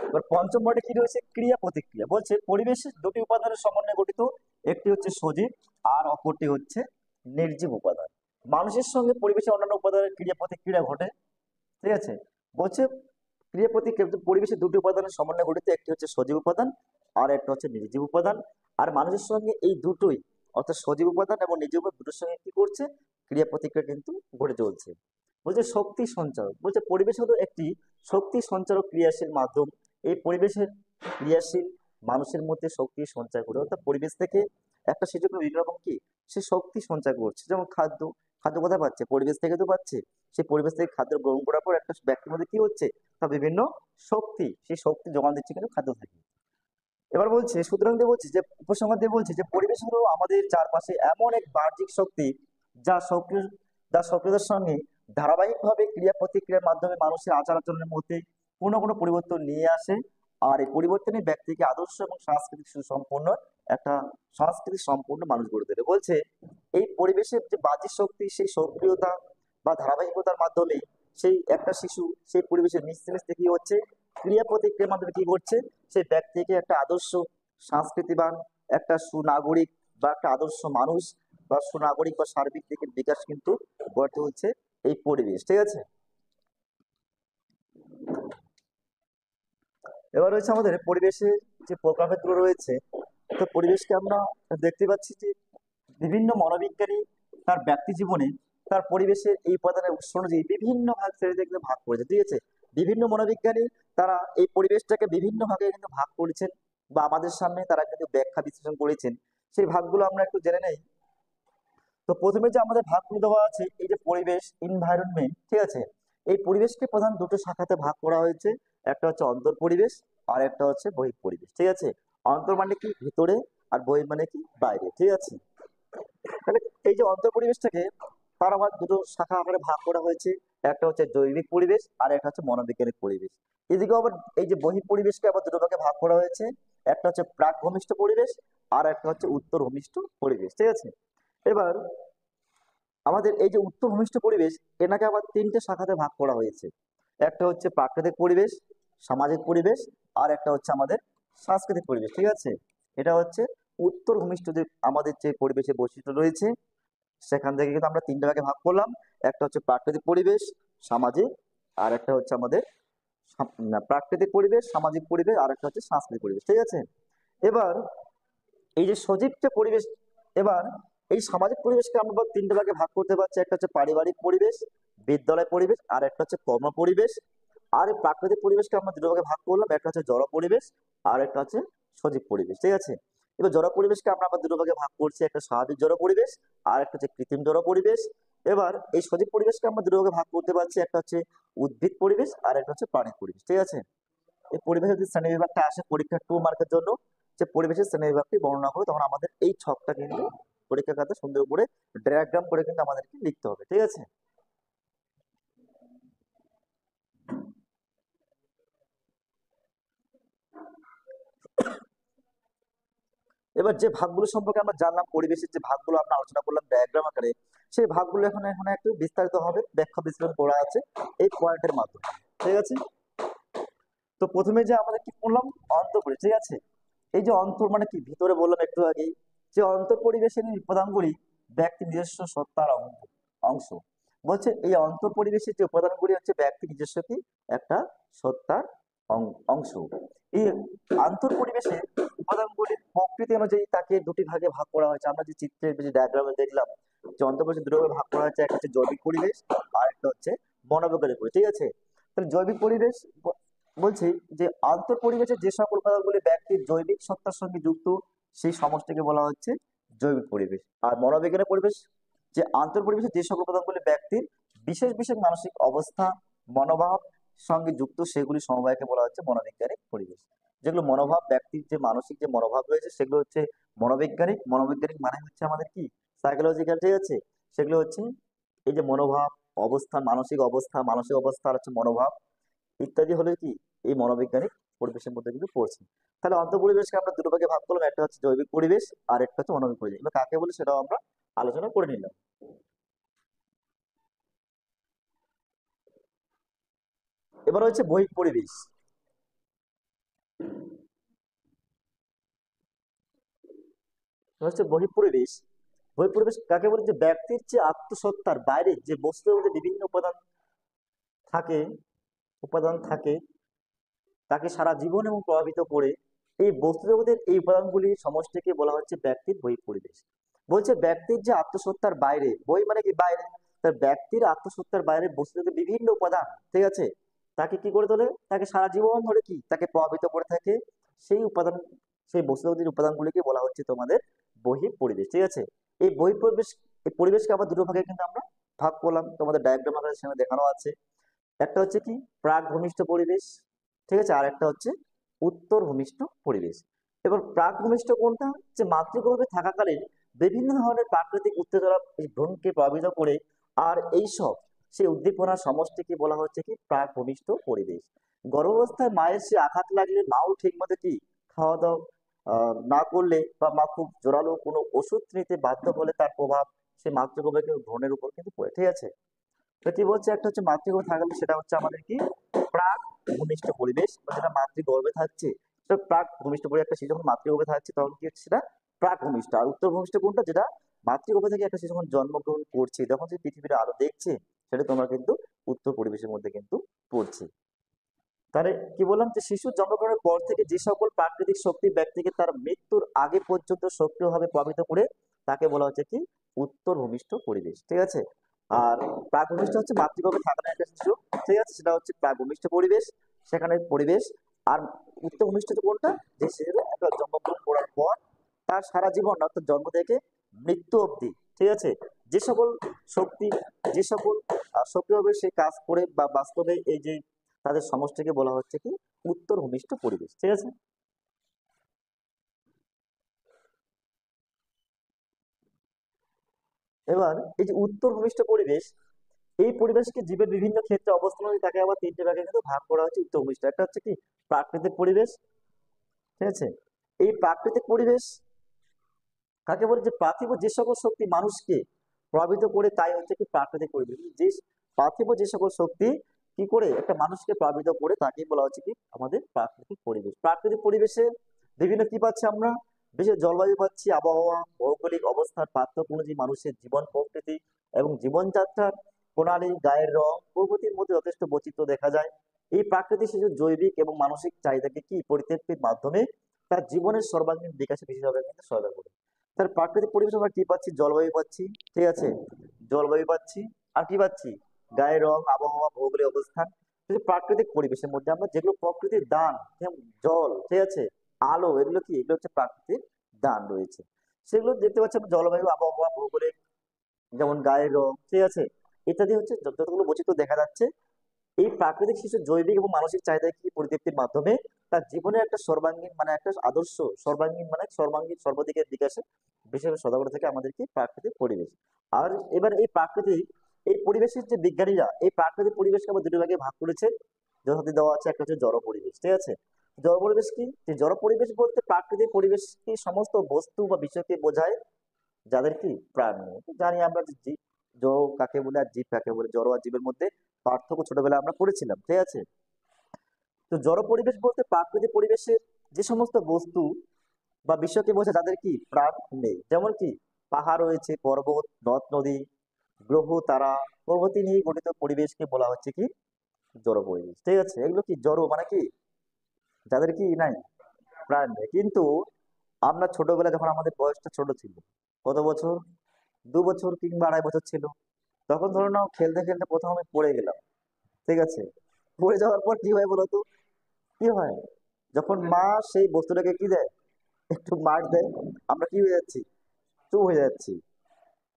এবার পঞ্চম পয়েন্টে কি রয়েছে, ক্রিয়া প্রতিক্রিয়া। বলছে পরিবেশের দুটি উপাদানের সমন্বয়ে গঠিত, একটি হচ্ছে সজীব আর অপরটি হচ্ছে নির্জীব উপাদান। মানুষের সঙ্গে পরিবেশের অন্যান্য উপাদানের ক্রিয়া প্রতিক্রিয়া ঘটে, ঠিক আছে। বলছে ক্রিয়া প্রতিক্রিয়া পরিবেশের দুটি উপাদানের সমন্বয়ে গঠিত, একটি হচ্ছে সজীব উপাদান আর একটা হচ্ছে নির্জীব উপাদান। আর মানুষের সঙ্গে এই দুটোই, অর্থাৎ সজীব উপাদান এবং নির্জীব উপাদান দুটোর সঙ্গে কি করছে, ক্রিয়া প্রতিক্রিয়া কিন্তু ঘটে চলছে। বলছে শক্তি সঞ্চারক, বলছে পরিবেশ হলো একটি শক্তি সঞ্চারক ক্রিয়াশীল মাধ্যম। এই পরিবেশের ক্রিয়াশীল মানুষের মধ্যে শক্তি সঞ্চয় করে, অর্থাৎ পরিবেশ থেকে একটা শিশু বিভিন্ন রকম কি সে শক্তি সঞ্চয় করছে। যেমন খাদ্য, খাদ্য কোথায় পাচ্ছে, পরিবেশ থেকে তো পাচ্ছে। সেই পরিবেশ থেকে খাদ্য গ্রহণ করার পর একটা ব্যক্তির মধ্যে কি হচ্ছে, তার বিভিন্ন শক্তি, সেই শক্তি যোগান দিচ্ছে কিন্তু খাদ্য থেকে। এবার বলছে সুতরাং দিয়ে বলছে যে উপসংহার দিয়ে বলছে যে পরিবেশ হলো আমাদের চারপাশে এমন এক বাহ্যিক শক্তি, যা সক্রিয় যা সক্রিয়তার সঙ্গে ধারাবাহিকভাবে ক্রিয়া প্রতিক্রিয়ার মাধ্যমে মানুষের আচার আচরণের মধ্যে কোনো কোনো পরিবর্তন নিয়ে আসে। আর এই পরিবর্তনে ব্যক্তিকে আদর্শ এবং সাংস্কৃতিক সুসম্পন্ন একটা সংস্কৃতি সম্পূর্ণ মানুষ গড়ে তোলে। বলছে এই পরিবেশের যে বাহ্যিক শক্তি, সেই সক্রিয়তা বা ধারাবাহিকতার মাধ্যমে সেই একটা শিশু সেই পরিবেশের মিশতে মিশতে কি হচ্ছে, ক্রিয়া প্রতিক্রিয়ার মাধ্যমে কি করছে, সেই ব্যক্তিকে একটা আদর্শ সংস্কৃতিবান, একটা সুনাগরিক বা একটা আদর্শ মানুষ বা সুনাগরিক বা সার্বিক দিকের বিকাশ কিন্তু গড়ে তুলছে এই পরিবেশ, ঠিক আছে। এবার রয়েছে আমাদের পরিবেশের যে প্রকারভেদগুলো রয়েছে। তো পরিবেশকে আমরা দেখতে পাচ্ছি যে বিভিন্ন মনোবিজ্ঞানী তার ব্যক্তি জীবনে তার পরিবেশের এই উপাদানের উৎস অনুযায়ী বিভিন্ন ভাগ শ্রেণীতে কিন্তু ভাগ করেছে, ঠিক আছে। বিভিন্ন মনোবিজ্ঞানী তারা এই পরিবেশটাকে বিভিন্ন ভাগে কিন্তু ভাগ করেছেন, বা আমাদের সামনে তারা কিন্তু ব্যাখ্যা বিশ্লেষণ করেছেন। সেই ভাগগুলো আমরা একটু জেনে নেই। তো প্রথমে যে আমাদের ভাগগুলো দেওয়া আছে, এই যে পরিবেশ এনভায়রনমেন্ট, ঠিক আছে, এই পরিবেশকে প্রধান দুটো শাখাতে ভাগ করা হয়েছে। একটা হচ্ছে অন্তর পরিবেশ আর একটা হচ্ছে বহিঃ পরিবেশ, ঠিক আছে। অন্তর মানে কি ভিতরে, আর বহিঃ মানে কি বাইরে, ঠিক আছে। তাহলে এই যে অন্তর পরিবেশটাকে তার আবার দুটো শাখা আকারে ভাগ করা হয়েছে। একটা হচ্ছে জৈবিক পরিবেশ আর একটা হচ্ছে মনোবৈজ্ঞানিক পরিবেশ। এদিকে আবার এই যে বহিঃ পরিবেশকে আবার দুটো ভাগে ভাগ করা হয়েছে। একটা হচ্ছে প্রাক ভূমিষ্ঠ পরিবেশ আর একটা হচ্ছে উত্তর ভূমিষ্ঠ পরিবেশ, ঠিক আছে। এবার আমাদের এই যে উত্তর ভূমিষ্ঠ পরিবেশ, এটাকে আবার তিনটে শাখাতে ভাগ করা হয়েছে। একটা হচ্ছে প্রাকৃতিক পরিবেশ, সামাজিক পরিবেশ আর একটা হচ্ছে আমাদের সাংস্কৃতিক পরিবেশ, ঠিক আছে। এটা হচ্ছে উত্তর ভূমিষ্ঠ যে আমাদের যে পরিবেশের বৈশিষ্ট্য রয়েছে, সেখান থেকে কিন্তু আমরা তিনটে ভাগে ভাগ করলাম। একটা হচ্ছে প্রাকৃতিক পরিবেশ, সামাজিক, আর একটা হচ্ছে আমাদের প্রাকৃতিক পরিবেশ, সামাজিক পরিবেশ আর একটা হচ্ছে সাংস্কৃতিক পরিবেশ, ঠিক আছে। এবার এই যে সজীব যে পরিবেশ, এবার এই সামাজিক পরিবেশকে আমরা আবার তিনটে ভাগে ভাগ করতে পারছি। একটা হচ্ছে পারিবারিক পরিবেশ, বিদ্যালয় পরিবেশ আর একটা হচ্ছে কর্ম পরিবেশ। আর এই প্রাকৃতিক পরিবেশকে আমরা দুটো ভাগে ভাগ করলাম, একটা হচ্ছে জড় পরিবেশ আর একটা হচ্ছে সজীব পরিবেশ, ঠিক আছে। এবার জড় পরিবেশকে আমরা আবার দুটো ভাগে ভাগ করছি, একটা স্বাভাবিক জড় পরিবেশ আর একটা হচ্ছে কৃত্রিম জড় পরিবেশ। এবার এই সজীব পরিবেশকে আমরা দুটো ভাগে ভাগ করতে পারছি, একটা হচ্ছে উদ্ভিদ পরিবেশ আর একটা হচ্ছে প্রাণী পরিবেশ, ঠিক আছে। এই পরিবেশের যে শ্রেণী বিভাগটা আসে পরীক্ষা 2 মার্কের জন্য, যে পরিবেশের শ্রেণী বিভাগটি বর্ণনা করে, তখন আমাদের এই ছকটা কিন্তু পরীক্ষা খাতে সুন্দর করে ডায়াগ্রাম করে কিন্তু আমাদেরকে লিখতে হবে, ঠিক আছে। এবার যে ভাগগুলো সম্পর্কে আমরা জানলাম, পরিবেশের যে ভাগগুলো আমরা আলোচনা করলাম ডায়াগ্রাম আকারে, সেই ভাগগুলো এখন এখন একটু বিস্তারিত হবে, ব্যাখ্যা বিশ্লেষণ করা আছে এই পয়েন্টের মাধ্যমে, ঠিক আছে। তো প্রথমে যে আমাদের কি করলাম, অন্তঃপরিবেশ, ঠিক আছে। এই যে অন্তর মানে কি, ভিতরে বললাম একটু আগেই, যে অন্তর পরিবেশের উপাদানগুলি ব্যক্তি নিজস্ব সত্তার অংশ। বলছে এই অন্তর পরিবেশের যে উপাদানগুলি হচ্ছে ব্যক্তি নিজস্ব কি একটা সত্তার অংশ। এই আন্তর পরিবেশের উপাদানগুলির প্রকৃতি অনুযায়ী তাকে দুটি ভাগে ভাগ করা হয়েছে। আমরা যে চিত্রের যে ডায়াগ্রামে দেখলাম যে অন্তর পরিবেশ দুটো ভাগে ভাগ করা হয়েছে, একটা হচ্ছে জৈবিক পরিবেশ আর একটা হচ্ছে মনোবিজ্ঞানের পরিবেশ, ঠিক আছে। তাহলে জৈবিক পরিবেশ বলছি যে আন্তর পরিবেশে যে সকল উপাদানগুলি ব্যক্তির জৈবিক সত্তার সঙ্গে যুক্ত সেই সমষ্টিকে বলা হচ্ছে জৈবিক পরিবেশ। আর মনোবিজ্ঞানের পরিবেশ যে আন্তর পরিবেশে যে সকল উপাদানগুলি ব্যক্তির বিশেষ বিশেষ মানসিক অবস্থা মনোভাব সঙ্গে যুক্ত সেগুলি সমবায়কে বলা হচ্ছে মনোবৈজ্ঞানিক পরিবেশ। যেগুলো মনোভাব ব্যক্তির যে মানসিক যে মনোভাব রয়েছে সেগুলো হচ্ছে মনোবৈজ্ঞানিক। মনোবৈজ্ঞানিক মানে হচ্ছে আমাদের কি সাইকোলজিক্যাল, ঠিক আছে। সেগুলো হচ্ছে এই যে মনোভাব অবস্থা, মানসিক অবস্থা আর হচ্ছে মনোভাব ইত্যাদি হলে কি এই মনোবৈজ্ঞানিক পরিবেশের মধ্যে কিন্তু পড়ছে। তাহলে অন্তঃপরিবেশকে আমরা দুটো ভাগে ভাগ করলাম, একটা হচ্ছে জৈবিক পরিবেশ আর একটা হচ্ছে মনোবিক পরিবেশ। এবার কাকে বলে সেটাও আমরা আলোচনা করে নিলাম। এবার হচ্ছে বহিঃ পরিবেশ। হচ্ছে বহিঃপরিবেশ। বহিঃপরিবেশ কাকে বলে? যে ব্যক্তির যে আত্মসত্তার বাইরে যে বস্তুর মধ্যে বিভিন্ন থাকে উপাদান থাকে তাকে সারা জীবন এবং প্রভাবিত করে এই বস্তু জগতের এই উপাদানগুলির সমষ্টিকে বলা হচ্ছে ব্যক্তির বহিঃপরিবেশ। বলছে ব্যক্তির যে আত্মসত্তার বাইরে, বই মানে কি বাইরে, তার ব্যক্তির আত্মসত্তার বাইরে বস্তু জগতের বিভিন্ন উপাদান, ঠিক আছে, তাকে কি করে তোলে, তাকে সারা জীবন ধরে কি তাকে প্রভাবিত করে থাকে সেই উপাদান, সেই বস্তু জগতের উপাদানগুলিকে বলা হচ্ছে তোমাদের বহিঃপরিবেশ, ঠিক আছে। এই বহিঃপরিবেশ, এই পরিবেশকে আবার দুটো ভাগে কিন্তু আমরা ভাগ করলাম, তোমাদের ডায়াগ্রাম আকারে সেখানে দেখানো আছে। একটা হচ্ছে কি প্রাক ভূমিষ্ঠ পরিবেশ, ঠিক আছে, আর একটা হচ্ছে উত্তর ভূমিষ্ঠ পরিবেশ। এবার প্রাক ভূমিষ্ঠ কোনটা? যে মাতৃগর্ভে থাকাকালীন বিভিন্ন ধরনের প্রাকৃতিক উত্তেজনা এই ভ্রূণকে প্রভাবিত করে, আর এইসব সেই উদ্দীপনার সমষ্টিকে বলা হচ্ছে কি প্রাক ভূমিষ্ঠ পরিবেশ। গর্ভাবস্থায় মায়ের সে আঘাত লাগলে মাও ঠিক মতো কি খাওয়া দাওয়া না করলে বা মা খুব জোরালো কোনো ওষুধ নিতে বাধ্য হলে তার প্রভাব সে মাতৃগর্ভে ভ্রূণের উপর কিন্তু পড়ে, ঠিক আছে। তো কি বলছে, একটা হচ্ছে মাতৃগর্ভে থাকলে সেটা হচ্ছে আমাদের কি প্রাক ভূমিষ্ঠ পরিবেশ, বা যেটা মাতৃগর্ভে থাকছে সেটা প্রাক ভূমিষ্ঠ পরিবেশ। একটা শিশু যখন মাতৃগর্ভে থাকছে তখন কি হচ্ছে সেটা প্রাক ভূমিষ্ঠ। আর উত্তর ভূমিষ্ঠ কোনটা? যেটা মাতৃগর্ভে থেকে একটা শিশু যখন জন্মগ্রহণ করছে তখন যে পৃথিবীর আলো দেখছে সেটা তোমরা কিন্তু উত্তর পরিবেশের মধ্যে কিন্তু পড়ছে। তাহলে কি বললাম, যে শিশুর জন্মগ্রহণের পর থেকে যে সকল প্রাকৃতিক শক্তি ব্যক্তিকে তার মৃত্যুর আগে পর্যন্ত সক্রিয়ভাবে প্রভাবিত করে তাকে বলা হচ্ছে কি উত্তর ভূমিষ্ঠ পরিবেশ, ঠিক আছে। আর প্রাক ভূমিষ্ঠ হচ্ছে মাতৃগর্ভে থাকা একটা শিশু, ঠিক আছে, সেটা হচ্ছে প্রাক ভূমিষ্ঠ পরিবেশ, সেখানে পরিবেশ। আর উত্তর ভূমিষ্ঠ কোনটা? যে শিশু একটা জন্মগ্রহণ করার পর তার সারা জীবন অর্থাৎ জন্ম থেকে মৃত্যু অবধি, ঠিক আছে, যে সকল শক্তি, যে সকল সক্রিয়ভাবে সে কাজ করে বা বাস্তবে এই যে তাদের সমষ্টিকে বলা হচ্ছে কি উত্তর ভূমিষ্ঠ পরিবেশ, ঠিক আছে। এবার এই যে উত্তর ভূমিষ্ঠ পরিবেশ, এই পরিবেশকে জীবের বিভিন্ন ক্ষেত্রে অবস্থান করে তাকে আবার তিনটে ভাগে কিন্তু ভাগ করা হচ্ছে উত্তর ভূমিষ্ঠ। একটা হচ্ছে কি প্রাকৃতিক পরিবেশ, ঠিক আছে। এই প্রাকৃতিক পরিবেশ কাকে বলে? যে পার্থিব যে সকল শক্তি মানুষকে প্রভাবিত করে তাই হচ্ছে কি প্রাকৃতিক পরিবেশ। যে পার্থিব যে সকল শক্তি কি করে একটা মানুষকে প্রভাবিত করে তাকে বলা হচ্ছে কি আমাদের প্রাকৃতিক পরিবেশ। প্রাকৃতিক পরিবেশে বিভিন্ন কি পাচ্ছি আমরা? বিশেষ জলবায়ু পাচ্ছি, আবহাওয়া, ভৌগোলিক অবস্থার পার্থক্য অনুযায়ী মানুষের জীবন প্রকৃতি এবং জীবনযাত্রার প্রণালী, গায়ের রং প্রভৃতির মধ্যে যথেষ্ট বৈচিত্র্য দেখা যায়। এই প্রাকৃতিক শিশুর জৈবিক এবং মানসিক চাহিদাকে কি পরিতৃপ্তির মাধ্যমে তার জীবনের সর্বাঙ্গীন বিকাশে বিশেষভাবে কিন্তু সহায়তা করে। তার প্রাকৃতিক পরিবেশ আমরা কি পাচ্ছি? জলবায়ু পাচ্ছি, ঠিক আছে, জলবায়ু পাচ্ছি, আর কি পাচ্ছি? গায়ের রং, আবহাওয়া, ভৌগোলিক অবস্থান। কিন্তু প্রাকৃতিক পরিবেশের মধ্যে আমরা যেগুলো প্রকৃতির দান, যেমন জল, ঠিক আছে, আলো, এগুলো কি এগুলো হচ্ছে প্রাকৃতিক দান রয়েছে। সেগুলো দেখতে পাচ্ছি আমরা জলবায়ু, আবহাওয়া, ভৌগোলিক, যেমন গায়ের রং, ঠিক আছে, ইত্যাদি হচ্ছে যতগুলো বৈচিত্র্য দেখা যাচ্ছে। এই প্রাকৃতিক শিশুর জৈবিক এবং মানসিক চাহিদা কি পরিতৃপ্তির মাধ্যমে তার জীবনে একটা সর্বাঙ্গীন মানে একটা আদর্শ সর্বাঙ্গীন সর্বদিকের বিকাশে বিশেষ সদাগর থেকে আমাদের কি প্রাকৃতিক পরিবেশ। আর এবার এই প্রাকৃতিক এই পরিবেশের যে বিজ্ঞানীরা এই প্রাকৃতিক পরিবেশকে আবার দুটো ভাগে ভাগ করেছে, যথাযথ দেওয়া আছে। একটা হচ্ছে জড় পরিবেশ, ঠিক আছে। জড় পরিবেশ কি? যে জড় পরিবেশ বলতে প্রাকৃতিক পরিবেশ কি সমস্ত বস্তু বা বিষয়কে বোঝায় যাদের কি প্রাণ নেই। তো জানি আমরা যে জীব, জড় কাকে বলে আর জীব কাকে বলে। জড় আর জীবের মধ্যে পার্থক্য ছোটবেলায় আমরা পড়েছিলাম, ঠিক আছে। তো জড় পরিবেশ বলতে প্রাকৃতিক পরিবেশের যে সমস্ত বস্তু বা বিষয়কে বোঝায় যাদের কি প্রাণ নেই। যেমন কি পাহাড় রয়েছে, পর্বত, নদ নদী, গ্রহ, তারা প্রভৃতি নিয়ে গঠিত পরিবেশকে বলা হচ্ছে কি জড় পরিবেশ, ঠিক আছে। এগুলো কি জড় মানে কি যাদের কি নাই প্রাণ নেই। কিন্তু আমরা ছোটবেলায় যখন আমাদের বয়সটা ছোট ছিল, কত বছর, 2 বছর কিংবা 2.5 বছর ছিল, তখন ধরো না খেলতে খেলতে প্রথমে পড়ে গেলাম, ঠিক আছে। পড়ে যাওয়ার পর কি হয় বলতো? কি হয়, যখন মা সেই বস্তুটাকে কি দেয়, একটু মার দেয়, আমরা কি হয়ে যাচ্ছি, চুপ হয়ে যাচ্ছি,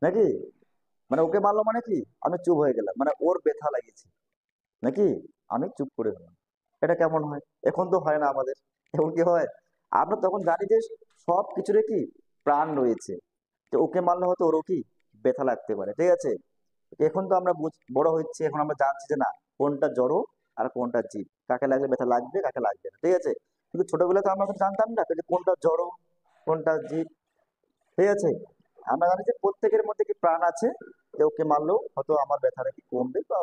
নাকি? মানে ওকে মারলো মানে কি, আমি চুপ হয়ে গেলাম, মানে ওর ব্যথা লাগিয়েছে, নাকি? আমি চুপ করে গেলাম। এটা কেমন হয়? এখন তো হয় না আমাদের। এখন কি হয়, আমরা তখন জানি যে সব কিছুরে কি প্রাণ রয়েছে, যে ওকে মারলে হয়তো ওরও কি ব্যথা লাগতে পারে, ঠিক আছে। এখন তো আমরা বড় হচ্ছে, এখন আমরা জানছি যে না, কোনটা জড়ো আর কোনটা জীব, কাকে লাগলে ব্যথা লাগবে, কাকে লাগবে না, ঠিক আছে। কিন্তু ছোটবেলায় তো আমরা তো জানতাম না যে কোনটা জড়ো, কোনটা জীব, ঠিক আছে। আমরা জানি যে প্রত্যেকের মধ্যে কি প্রাণ আছে, যে ওকে মারলেও হয়তো আমার ব্যথাটা কি কমবে, বা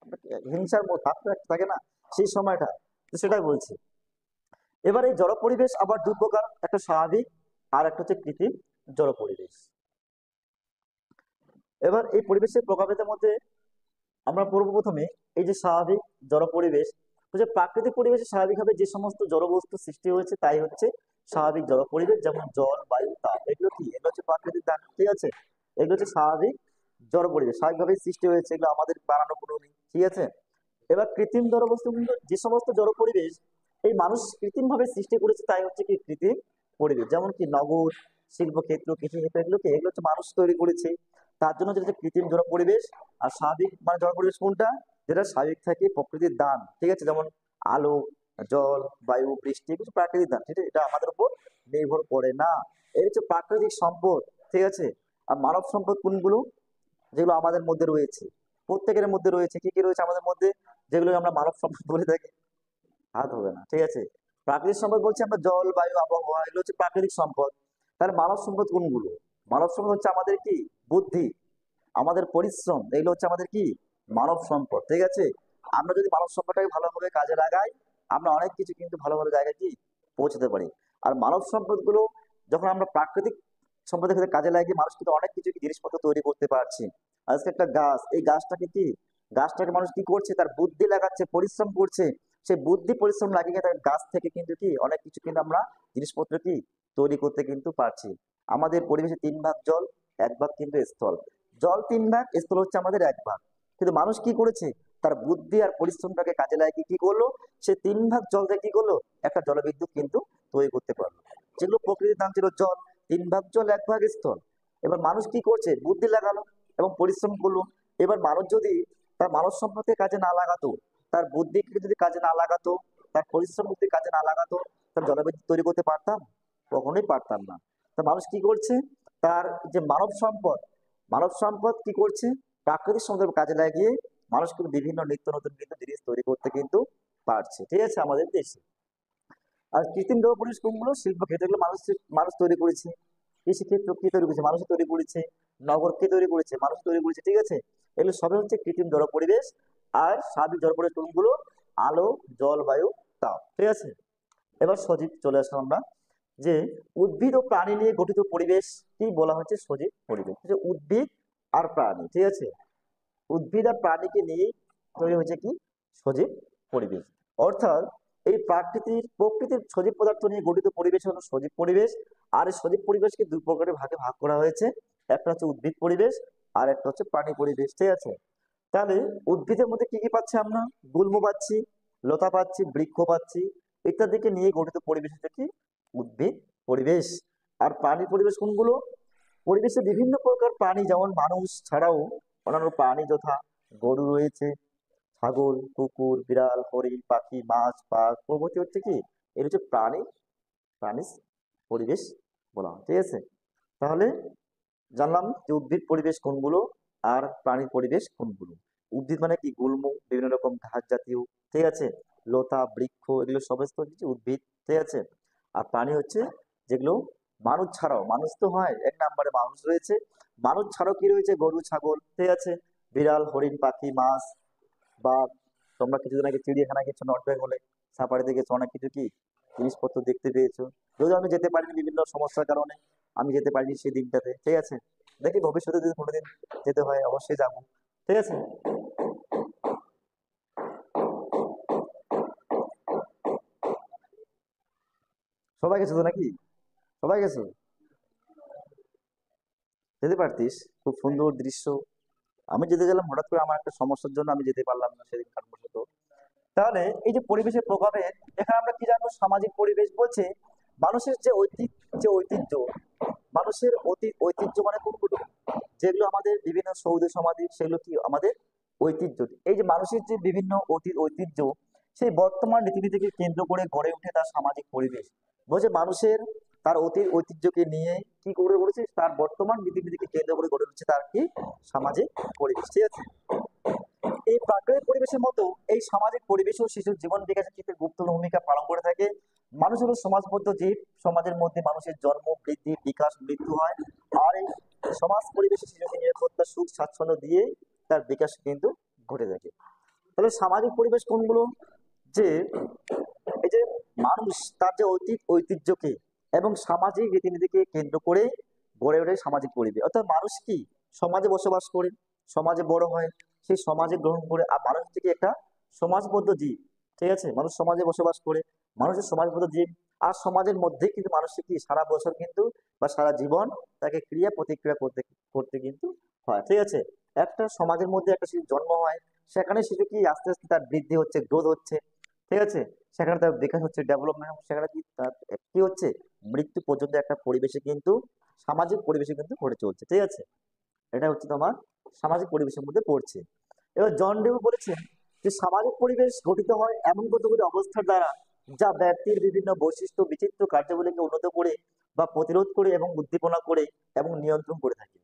আমরা হিংসার মধ্যে ভাবটা একটা থাকে না, সেই সময়টা, তো সেটাই বলছি। এবার এই জড় পরিবেশ আবার দুই প্রকার, একটা স্বাভাবিক আর একটা হচ্ছে কৃত্রিম জড় পরিবেশ। এবার এই পরিবেশের প্রভাবের মধ্যে আমরা পড়বো প্রথমে এই যে স্বাভাবিক জড় পরিবেশ। তো যে প্রাকৃতিক পরিবেশে স্বাভাবিকভাবে যে সমস্ত জড় বস্তু সৃষ্টি হয়েছে তাই হচ্ছে স্বাভাবিক জড় পরিবেশ, যেমন জল, বায়ু, তাপ, এগুলো কি, এগুলো হচ্ছে প্রাকৃতিক দান, ঠিক আছে। এগুলো হচ্ছে স্বাভাবিক জড় পরিবেশ, স্বাভাবিকভাবে সৃষ্টি হয়েছে, এগুলো আমাদের বানানো কোনো নেই, ঠিক আছে। এবার কৃত্রিম জড় বস্তু কিন্তু যে সমস্ত জড় পরিবেশ এই মানুষ কৃত্রিম ভাবে সৃষ্টি করেছে তাই হচ্ছে কি কৃত্রিম পরিবেশ, যেমন কি নগর, শিল্পক্ষেত্র, কৃষিক্ষেত্র, এগুলো হচ্ছে মানুষ তৈরি করেছে, তার জন্য যেটা হচ্ছে কৃত্রিম জড় পরিবেশ। আর স্বাভাবিক মানে জড় পরিবেশ কোনটা, যেটা স্বাভাবিক থাকে, প্রকৃতির দান, ঠিক আছে, যেমন আলো, জল, বায়ু, বৃষ্টি, কিছু প্রাকৃতিক দান, ঠিক আছে, এটা আমাদের উপর নির্ভর করে না। এই হচ্ছে প্রাকৃতিক সম্পদ, ঠিক আছে। আর মানব সম্পদ কোনগুলো, যেগুলো আমাদের মধ্যে রয়েছে, প্রত্যেকের মধ্যে রয়েছে, কি কি রয়েছে আমাদের মধ্যে, যেগুলো আমরা মানব সম্পদ বলে থাকি, হাত হবে না, ঠিক আছে। প্রাকৃতিক সম্পদ বলছি আমরা জল, বায়ু, আবহাওয়া, এগুলো হচ্ছে প্রাকৃতিক সম্পদ। তাহলে মানব সম্পদ কোনগুলো? মানব সম্পদ হচ্ছে আমাদের কি বুদ্ধি, আমাদের পরিশ্রম, এগুলো হচ্ছে আমাদের কি মানব সম্পদ, ঠিক আছে। আমরা যদি মানব সম্পদটাকে ভালোভাবে কাজে লাগাই, আমরা অনেক কিছু কিন্তু ভালো ভালো জায়গায় কি পৌঁছতে পারি। আর মানব সম্পদ গুলো যখন আমরা প্রাকৃতিক সম্পদের ক্ষেত্রে কাজে লাগিয়ে মানুষ কিন্তু অনেক কিছু কি জিনিসপত্র তৈরি করতে পারছি। আজকে একটা গাছ, এই গাছটাকে কি, গাছটাকে মানুষ কি করছে, তার বুদ্ধি লাগাচ্ছে, পরিশ্রম করছে, সেই বুদ্ধি পরিশ্রম লাগিয়ে তার গাছ থেকে কিন্তু কি অনেক কিছু কিন্তু আমরা জিনিসপত্র কি তৈরি করতে কিন্তু পারছি। আমাদের পরিবেশে 3 ভাগ জল, 1 ভাগ কিন্তু স্থল। জল 3 ভাগ, স্থল হচ্ছে আমাদের 1 ভাগ। কিন্তু মানুষ কি করেছে, তার বুদ্ধি আর পরিশ্রমটাকে কাজে লাগিয়ে কি করলো, সে 3 ভাগ জল দিয়ে কি করলো, একটা জলবিদ্যুৎ কিন্তু তৈরি করতে পারলো। যেগুলো প্রকৃতির নাম ছিল জল, 3 ভাগ জল, 1 ভাগ স্থল। এবার মানুষ কি করছে, বুদ্ধি লাগালো এবং পরিশ্রম করলো। এবার মানুষ যদি তার মানব সম্পদকে কাজে না লাগাতো, তার বুদ্ধিকে যদি কাজে না লাগাতো, তার পরিশ্রম যদি কাজে না লাগাতো, তার জলবিদ্যুৎ তৈরি করতে পারতাম? কখনোই পারতাম না। তা মানুষ কি করছে, তার যে মানব সম্পদ, মানব সম্পদ কি করছে, প্রাকৃতিক সম্পদের কাজে লাগিয়ে মানুষ কিন্তু বিভিন্ন নিত্য নতুন কিন্তু জিনিস তৈরি করতে কিন্তু পারছে, ঠিক আছে, আমাদের দেশে। আর কৃত্রিম জল পরিবেশ কোনগুলো, শিল্পক্ষেত্র, এগুলো মানুষ মানুষ তৈরি করেছে। কৃষিক্ষেত্র কি তৈরি করেছে, মানুষ তৈরি করেছে। নগর কে তৈরি করেছে, মানুষ তৈরি করেছে, ঠিক আছে। এগুলো সবই হচ্ছে কৃত্রিম জল পরিবেশ। আর স্বাভাবিক জল পরিবেশ কোনগুলো, আলো, জল, বায়ু, তাপ, ঠিক আছে। এবার সজীব চলে আসলাম আমরা, যে উদ্ভিদ ও প্রাণী নিয়ে গঠিত পরিবেশ কি বলা হচ্ছে সজীব পরিবেশ, যে উদ্ভিদ আর প্রাণী, ঠিক আছে, উদ্ভিদ আর প্রাণীকে নিয়ে তৈরি হয়েছে কি সজীব পরিবেশ। অর্থাৎ এই প্রকৃতির সজীব পদার্থ নিয়ে গঠিত পরিবেশ হলো সজীব পরিবেশ। আর এই সজীব পরিবেশকে 2 প্রকারের ভাগে ভাগ করা হয়েছে, একটা হচ্ছে উদ্ভিদ পরিবেশ আর একটা হচ্ছে প্রাণী পরিবেশ, ঠিক আছে। তাহলে উদ্ভিদের মধ্যে কি কি পাচ্ছি আমরা, গুল্ম পাচ্ছি, লতা পাচ্ছি, বৃক্ষ পাচ্ছি, ইত্যাদিকে নিয়ে গঠিত পরিবেশ হচ্ছে কি উদ্ভিদ পরিবেশ। আর প্রাণী পরিবেশ কোনগুলো, পরিবেশে বিভিন্ন প্রকার প্রাণী, যেমন মানুষ ছাড়াও অন্যান্য প্রাণী যথা গরু রয়েছে, ছাগল, কুকুর, বিড়াল, হরিণ, পাখি, মাছ, বাঘ প্রভৃতি হচ্ছে কি, এর হচ্ছে প্রাণী পরিবেশ বলা হয়, ঠিক আছে। তাহলে জানলাম যে উদ্ভিদ পরিবেশ কোনগুলো আর প্রাণী পরিবেশ কোনগুলো। উদ্ভিদ মানে কি গুল্ম, বিভিন্ন রকম ঘাস জাতীয়, ঠিক আছে, লতা, বৃক্ষ, এগুলো সমস্ত হচ্ছে উদ্ভিদ, ঠিক আছে। আর প্রাণী হচ্ছে যেগুলো মানুষ ছাড়াও, মানুষ তো হয় 1 নম্বরে মানুষ রয়েছে, মানুষ ছাড়াও কি রয়েছে, গরু, ছাগল, ঠিক আছে, বিড়াল, হরিণ, পাখি, মাছ, বা তোমরা কিছুদিন আগে চিড়িয়াখানা গেছো নর্থ বেঙ্গলে, সাফারিতে গেছো, অনেক কিছু কি জিনিসপত্র দেখতে পেয়েছো। যদিও আমি যেতে পারিনি বিভিন্ন সমস্যার কারণে, আমি যেতে পারিনি সেই দিনটাতে, ঠিক আছে। দেখি ভবিষ্যতে যদি কোনোদিন যেতে হয় অবশ্যই যাবো, ঠিক আছে। সবাই গেছো তো নাকি, সবাই গেছো, যেতে পারতিস, খুব সুন্দর দৃশ্য। আমি যেতে গেলাম হঠাৎ করে আমার একটা সমস্যার জন্য আমি যেতে পারলাম না সেদিন কারণবশত। তাহলে এই যে পরিবেশের প্রভাবে এখানে আমরা কি জানবো, সামাজিক পরিবেশ বলছে মানুষের যে ঐতিহ্য, মানুষের ঐতিহ্য মানে কোনগুলো, যেগুলো আমাদের বিভিন্ন সৌধ সমাধি, সেগুলো কি আমাদের ঐতিহ্য। এই যে মানুষের যে বিভিন্ন ঐতিহ্য, সেই বর্তমান রীতিনীতিকে কেন্দ্র করে গড়ে ওঠে তার সামাজিক পরিবেশ। বলছে মানুষের তার ঐতিহ্যকে নিয়ে কি করে গড়েছে, তার বর্তমান রীতিনীতিকে কেন্দ্র করে গড়ে উঠছে তার কি সামাজিক পরিবেশ। ঠিক আছে, এই প্রাকৃতিক পরিবেশের মতো এই সামাজিক পরিবেশও শিশুর জীবন বিকাশের ক্ষেত্রে গুরুত্বপূর্ণ ভূমিকা পালন করে থাকে। মানুষ হলো সমাজবদ্ধ জীব, সমাজের মধ্যে মানুষের জন্ম, বৃদ্ধি, বিকাশ, মৃত্যু হয়। আর এই সমাজ পরিবেশে শিশুকে নিরাপত্তা, সুখ, স্বাচ্ছন্দ্য দিয়ে তার বিকাশ কিন্তু ঘটে থাকে। তাহলে সামাজিক পরিবেশ কোনগুলো, যে এই যে মানুষ তার যে ঐতিহ্যকে এবং সামাজিক রীতিনীতিকে কেন্দ্র করে গড়ে ওঠে সামাজিক পরিবেশ। অর্থাৎ মানুষ কি সমাজে বসবাস করে, সমাজে বড় হয়, সেই সমাজে গ্রহণ করে। আর মানুষ থেকে একটা সমাজবদ্ধ জীব। ঠিক আছে, মানুষ সমাজে বসবাস করে, মানুষের সমাজবদ্ধ জীব। আর সমাজের মধ্যে কিন্তু মানুষের কি সারা বছর কিন্তু বা সারা জীবন তাকে ক্রিয়া প্রতিক্রিয়া করতে করতে কিন্তু হয়। ঠিক আছে, একটা সমাজের মধ্যে একটা শিশু জন্ম হয়, সেখানে শিশু কি আস্তে আস্তে তার বৃদ্ধি হচ্ছে, গ্রোথ হচ্ছে। ঠিক আছে, সেখানে তার বিকাশ হচ্ছে, ডেভেলপমেন্ট, সেখানে কি তার কি হচ্ছে, মৃত্যু পর্যন্ত একটা পরিবেশে কিন্তু সামাজিক পরিবেশে কিন্তু ঘটে চলছে। ঠিক আছে, এটা হচ্ছে তোমার সামাজিক পরিবেশের মধ্যে পড়ছে। এবার জন ডিউ বলেছেন যে সামাজিক পরিবেশ গঠিত হয় এমন কতগুলি অবস্থার দ্বারা, যা ব্যক্তির বিভিন্ন বৈশিষ্ট্য বিচিত্র কার্যাবলীকে উন্নত করে বা প্রতিরোধ করে এবং উদ্দীপনা করে এবং নিয়ন্ত্রণ করে থাকে।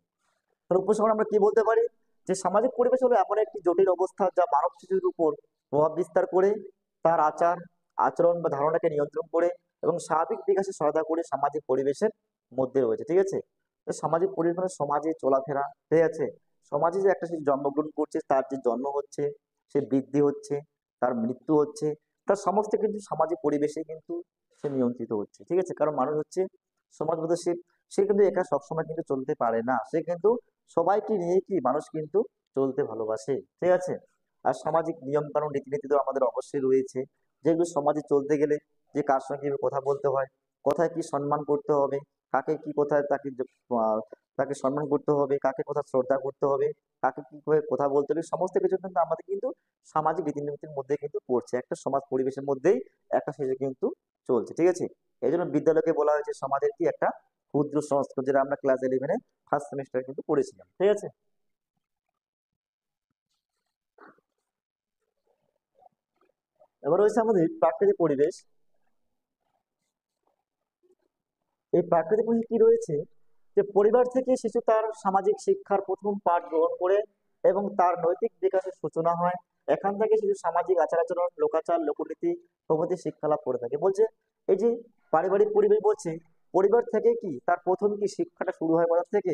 তাহলে উপসংহারে আমরা কি বলতে পারি, যে সামাজিক পরিবেশ হলো এমন একটি জটিল অবস্থা যা মানব শিশুর উপর প্রভাব বিস্তার করে, তার আচরণ বা ধারণাকে নিয়ন্ত্রণ করে এবং স্বাভাবিক বিকাশে সহায়তা করে সামাজিক পরিবেশের মধ্যে রয়েছে। ঠিক আছে, তো সামাজিক পরিবেশ মানে সমাজে চলাফেরা। ঠিক আছে, সমাজে যে একটা শিশু জন্মগ্রহণ করছে, তার যে জন্ম হচ্ছে, সে বৃদ্ধি হচ্ছে, তার মৃত্যু হচ্ছে, তার সমস্ত কিন্তু সামাজিক পরিবেশে কিন্তু সে নিয়ন্ত্রিত হচ্ছে। ঠিক আছে, কারণ মানুষ হচ্ছে সমাজবদ্ধ, সে সে কিন্তু একা সবসময় কিন্তু চলতে পারে না, সে কিন্তু সবাইকে নিয়ে কি মানুষ কিন্তু চলতে ভালোবাসে। ঠিক আছে, আর সামাজিক নিয়ম কানুন রীতিনীতি তো আমাদের অবশ্যই রয়েছে, যেগুলো সমাজে চলতে গেলে যে কার সঙ্গে কিভাবে কথা বলতে হয়, কোথায় কি সম্মান করতে হবে, কাকে কি কোথায় তাকে সম্মান করতে হবে, কাকে কোথায় শ্রদ্ধা করতে হবে, কাকে কি করে কথা বলতে হবে, সমস্ত কিছু কিন্তু আমাদের কিন্তু সামাজিক রীতিনীতির মধ্যে কিন্তু পড়ছে, একটা সমাজ পরিবেশের মধ্যেই একটা শিশু কিন্তু চলছে। ঠিক আছে, এই জন্য বিদ্যালয়কে বলা হয়েছে সমাজের কি একটা ক্ষুদ্র সংস্করণ, যেটা আমরা ক্লাস 11-এ ফার্স্ট সেমিস্টার কিন্তু পড়েছিলাম। ঠিক আছে, এবার রয়েছে আমাদের প্রাকৃতিক পরিবেশ। এই প্রাকৃতিক পরিবেশ কি রয়েছে, যে পরিবার থেকে শিশু তার সামাজিক শিক্ষার প্রথম পাঠ গ্রহণ করে এবং তার নৈতিক বিকাশের সূচনা হয়। এখান থেকে শিশু সামাজিক আচার আচরণ, লোকাচার, লোকনীতি প্রভৃতি শিক্ষা লাভ করে থাকে। বলছে এই যে পারিবারিক পরিবেশ, বলছে পরিবার থেকে কি তার প্রথম কি শিক্ষাটা শুরু হয়, কোথা থেকে,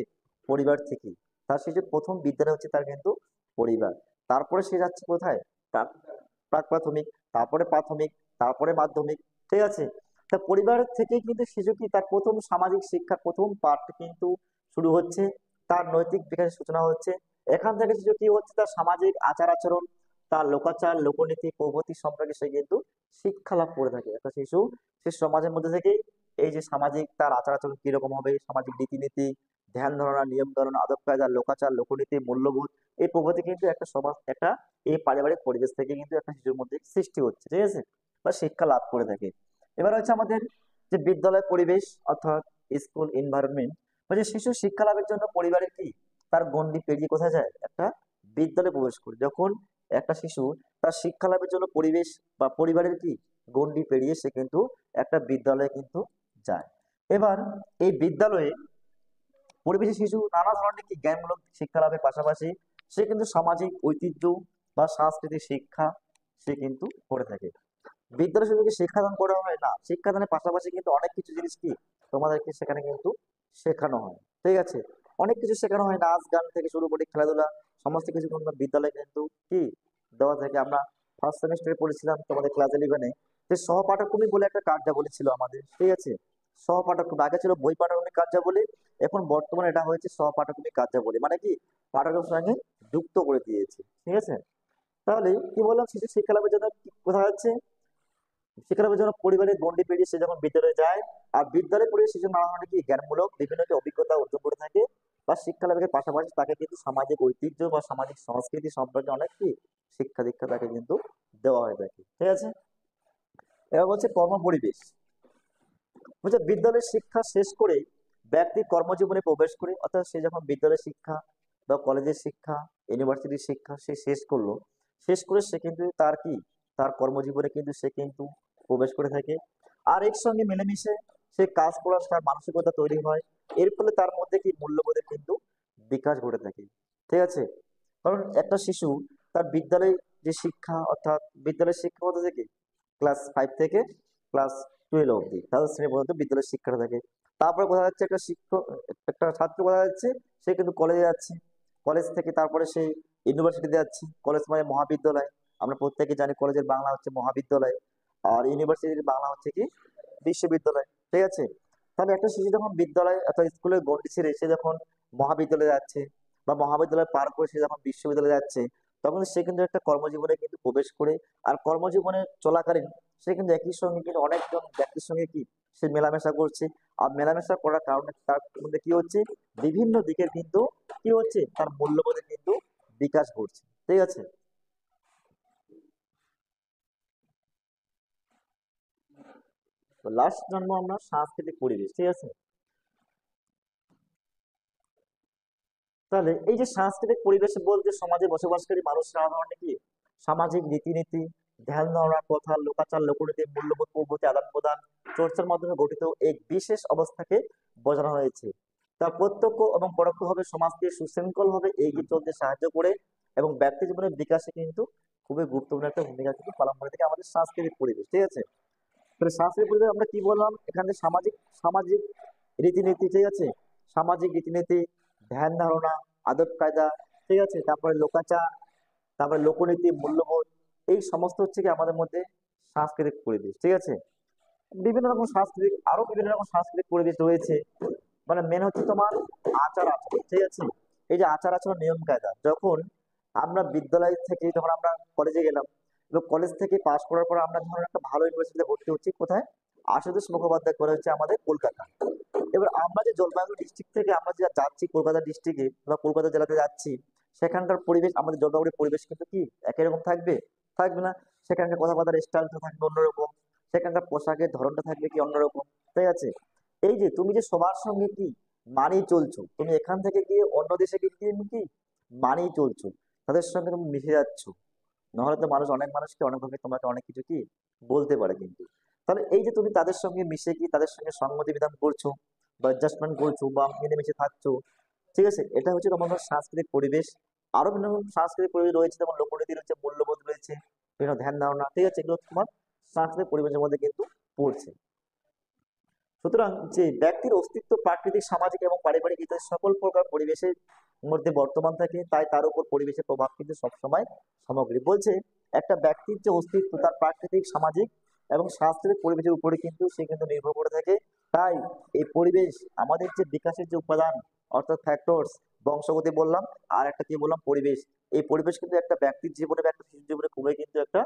পরিবার থেকে। তার শিশুর প্রথম বিদ্যালয় হচ্ছে তার কিন্তু পরিবার। তারপরে সে যাচ্ছে কোথায়, প্রাক প্রাক প্রাথমিক, তারপরে প্রাথমিক, তারপরে মাধ্যমিক। ঠিক আছে, তা পরিবার থেকে কিন্তু শিশু কি তার প্রথম সামাজিক শিক্ষা প্রথম পাঠ কিন্তু শুরু হচ্ছে, তার নৈতিক বিকাশের সূচনা হচ্ছে। এখান থেকে শিশু কি হচ্ছে, তার সামাজিক আচার আচরণ, তার লোকাচার, লোকনীতি প্রভৃতি সম্পর্কে সে কিন্তু শিক্ষা লাভ করে থাকে। একটা শিশু সে সমাজের মধ্যে থেকেই এই যে সামাজিক তার আচার আচরণ কিরকম হবে, সামাজিক রীতিনীতি, ধ্যান ধারণা, নিয়ম কানুন, আদব কায়দা, লোকাচার, লোকনীতি, মূল্যবোধ, এই প্রভৃতি কিন্তু একটা সমাজ একটা এই পারিবারিক পরিবেশ থেকে কিন্তু একটা শিশুর মধ্যে সৃষ্টি হচ্ছে। ঠিক আছে, বা শিক্ষা লাভ করে থাকে। এবার হচ্ছে আমাদের যে বিদ্যালয় পরিবেশ, অর্থাৎ স্কুল এনভায়রনমেন্ট। মানে শিশু শিক্ষা লাভের জন্য পরিবারের কি তার গণ্ডি পেরিয়ে কোথায় যায়, একটা বিদ্যালয়ে প্রবেশ করে। যখন একটা শিশু তার শিক্ষা লাভের জন্য পরিবেশ বা পরিবারের কি গণ্ডি পেরিয়ে সে কিন্তু একটা বিদ্যালয়ে কিন্তু যায়। এবার এই বিদ্যালয়ে পরিবেশে শিশু নানা ধরনের কি জ্ঞানমূলক শিক্ষা লাভের পাশাপাশি সে কিন্তু সামাজিক ঐতিহ্য বা সাংস্কৃতিক শিক্ষা সে কিন্তু করে থাকে। বিদ্যালয় শুধু কি শিক্ষাদান করা হয় না, শিক্ষাদানের পাশাপাশি কিন্তু অনেক কিছু জিনিস কি তোমাদেরকে সেখানে কিন্তু শেখানো হয়। ঠিক আছে, অনেক কিছু শেখানো হয়, নাচ গান থেকে শুরু করে খেলাধুলা, সমস্ত কিছু তোমরা বিদ্যালয়ে কিন্তু কি দেওয়া থাকে। আমরা ফার্স্ট সেমিস্টারে পড়েছিলাম তোমাদের ক্লাস 11-এ, যে সহপাঠক্রমিক বলে একটা কার্যাবলী ছিল আমাদের। ঠিক আছে, সহপাঠক্রম আগে ছিল বই পাঠক্রমিক কার্যাবলী, এখন বর্তমানে এটা হয়েছে সহপাঠক্রমিক কার্যাবলী, মানে কি পাঠক্রমের সঙ্গে যুক্ত করে দিয়েছে। ঠিক আছে, তাহলে কি বললাম, শিশু শিক্ষা লাভের জন্য কোথায় যাচ্ছে, শিক্ষা লাভের জন্য পরিবারের গণ্ডি পেরিয়ে সে যখন বিদ্যালয়ে যায়। আর বিদ্যালয়ে পড়ে শিশু নানা ধরনের কি জ্ঞানমূলক বিভিন্ন কি অভিজ্ঞতা অর্জন করে থাকে। বা শিক্ষা লাভের পাশাপাশি তাকে কিন্তু সামাজিক ঐতিহ্য বা সামাজিক সংস্কৃতি সম্পর্কে অনেক কি শিক্ষা দীক্ষা তাকে কিন্তু দেওয়া হয়ে থাকে। ঠিক আছে, এবার হচ্ছে কর্ম পরিবেশ। বলছে বিদ্যালয়ের শিক্ষা শেষ করে ব্যক্তি কর্মজীবনে প্রবেশ করে, অর্থাৎ সে যখন বিদ্যালয়ের শিক্ষা বা কলেজের শিক্ষা, ইউনিভার্সিটির শিক্ষা সে শেষ করলো, শেষ করে সে কিন্তু তার কি, তার কর্মজীবনে কিন্তু সে কিন্তু প্রবেশ করে থাকে। আর এর সঙ্গে মিলেমিশে সে কাজ করার তার মানসিকতা তৈরি হয়। এর ফলে তার মধ্যে কি মূল্যবোধের কিন্তু বিকাশ ঘটে থাকে। ঠিক আছে, কারণ একটা শিশু তার বিদ্যালয়ে যে শিক্ষা, অর্থাৎ বিদ্যালয়ের শিক্ষা কোথা থেকে, ক্লাস 5 থেকে ক্লাস 12 অবধি তাদের শ্রেণী পর্যন্ত বিদ্যালয়ের শিক্ষাটা থাকে। তারপরে বোঝা যাচ্ছে একটা শিক্ষক, একটা ছাত্র বোঝা যাচ্ছে সে কিন্তু কলেজে যাচ্ছে, কলেজ থেকে তারপরে সে ইউনিভার্সিটিতে যাচ্ছে। কলেজ মানে মহাবিদ্যালয়, আমরা প্রত্যেকে জানি কলেজের বাংলা হচ্ছে মহাবিদ্যালয়, আর ইউনিভার্সিটির বাংলা হচ্ছে কি বিশ্ববিদ্যালয়। ঠিক আছে, তাহলে একটা শিশু যখন বিদ্যালয় অর্থাৎ স্কুলের গণ্ডি ছেড়ে সে যখন মহাবিদ্যালয়ে যাচ্ছে, বা মহাবিদ্যালয় পার করে সে যখন বিশ্ববিদ্যালয়ে যাচ্ছে, তখন সে কিন্তু একটা কর্মজীবনে কিন্তু প্রবেশ করে। আর কর্মজীবনে চলাকালীন সে কিন্তু একই সঙ্গে কিন্তু অনেকজন ব্যক্তির সঙ্গে কি সে মেলামেশা করছে। আর মেলামেশা করার কারণে তার মধ্যে কি হচ্ছে, বিভিন্ন দিকের কিন্তু কি হচ্ছে, তার মূল্যবোধে কিন্তু বিকাশ ঘটছে। ঠিক আছে, তো লাস্ট জানবো আমরা সাংস্কৃতিক পরিবেশ। ঠিক আছে, তাহলে এই যে সাংস্কৃতিক পরিবেশ বলতে সমাজে বসবাসকারী মানুষ সাধারণত কি সামাজিক রীতিনীতি, ধ্যান ধারণা, কথা, লোকাচার, লোকরীতি, মূল্যবোধ প্রভৃতি আদান প্রদান চর্চার মাধ্যমে গঠিত এক বিশেষ অবস্থাকে বোঝানো হয়েছে। তা প্রত্যক্ষ এবং পরোক্ষভাবে সমাজকে সুশৃঙ্খল ভাবে এগিয়ে চলতে সাহায্য করে এবং ব্যক্তি জীবনের বিকাশে কিন্তু খুবই গুরুত্বপূর্ণ একটা ভূমিকা কিন্তু পালন করে থাকে আমাদের সাংস্কৃতিক পরিবেশ। ঠিক আছে, তাহলে সাংস্কৃতিক পরিবেশ আমরা কি বললাম এখানে, সামাজিক সামাজিক রীতিনীতি। ঠিক আছে, সামাজিক রীতিনীতি, ধ্যান ধারণা, আদব কায়দা, ঠিক আছে, তারপরে লোকাচার, তারপরে লোকনীতি, মূল্যবোধ, এই সমস্ত হচ্ছে কি আমাদের মধ্যে সাংস্কৃতিক পরিবেশ। ঠিক আছে, বিভিন্ন রকম সাংস্কৃতিক, আরো বিভিন্ন রকম সাংস্কৃতিক পরিবেশ রয়েছে। মানে মেন হচ্ছে তোমার আচার আচরণ। ঠিক আছে, এই যে আচার আচরণ, নিয়ম কায়দা, যখন আমরা বিদ্যালয় থেকে যখন আমরা কলেজে গেলাম, এবং কলেজ থেকে পাশ করার পর আমরা ধরুন একটা ভালো ইউনিভার্সিটিতে ভর্তি হচ্ছি, কোথায়, আশুতোষ মুখোপাধ্যায় করে হচ্ছে আমাদের কলকাতা। এবার আমরা যে জলপাইগুড়ি ডিস্ট্রিক্ট থেকে আমরা যে যাচ্ছি কলকাতা ডিস্ট্রিক্টে বা কলকাতা জেলাতে যাচ্ছি, সেখানকার পরিবেশ আমাদের জলপাইগুড়ির পরিবেশ কিন্তু কি একই রকম থাকবে? থাকবে না। সেখানকার কথাবার্তার স্টাইলটা থাকবে অন্যরকম, সেখানকার পোশাকের ধরনটা থাকবে কি অন্যরকম। ঠিক আছে, এই যে তুমি যে সবার সঙ্গে কি মানিয়ে চলছো, তুমি এখান থেকে গিয়ে অন্য দেশে গিয়ে তুমি কি মানিয়ে চলছো, তাদের সঙ্গে তুমি মিশে যাচ্ছ। নাহলে তো মানুষ, অনেক মানুষকে অনেকভাবে তোমাকে অনেক কিছু কি বলতে পারে কিন্তু। তাহলে এই যে তুমি তাদের সঙ্গে মিশে কি তাদের সঙ্গে সম্মতি বিধান করছো বা অ্যাডজাস্টমেন্ট করছো বা মিলেমিশে থাকছো, ঠিক আছে, এটা হচ্ছে তোমাদের সাংস্কৃতিক পরিবেশ। আরো বিভিন্ন রকম সাংস্কৃতিক পরিবেশ রয়েছে, যেমন লোকনীতি রয়েছে, মূল্যবোধ রয়েছে, বিভিন্ন ধ্যান ধারণা। ঠিক আছে, এগুলো তোমার সাংস্কৃতিক পরিবেশের মধ্যে কিন্তু পড়ছে। সুতরাং যে ব্যক্তির অস্তিত্ব প্রাকৃতিক, সামাজিক এবং পারিবারিক ইত্যাদি সকল প্রকার পরিবেশের মধ্যে বর্তমান থাকে, তাই তার উপর পরিবেশের প্রভাব কিন্তু সবসময় সামগ্রিক। বলছে একটা ব্যক্তির যে অস্তিত্ব তার প্রাকৃতিক, সামাজিক এবং সাংস্কৃতিক পরিবেশের উপরে কিন্তু সে কিন্তু নির্ভর করে থাকে। তাই এই পরিবেশ আমাদের যে বিকাশের যে উপাদান, অর্থাৎ ফ্যাক্টরস, বংশগতি বললাম, আর একটা কি বললাম, পরিবেশ। এই পরিবেশ কিন্তু একটা ব্যক্তির জীবনে বা একটা শিশুর জীবনে খুবই কিন্তু একটা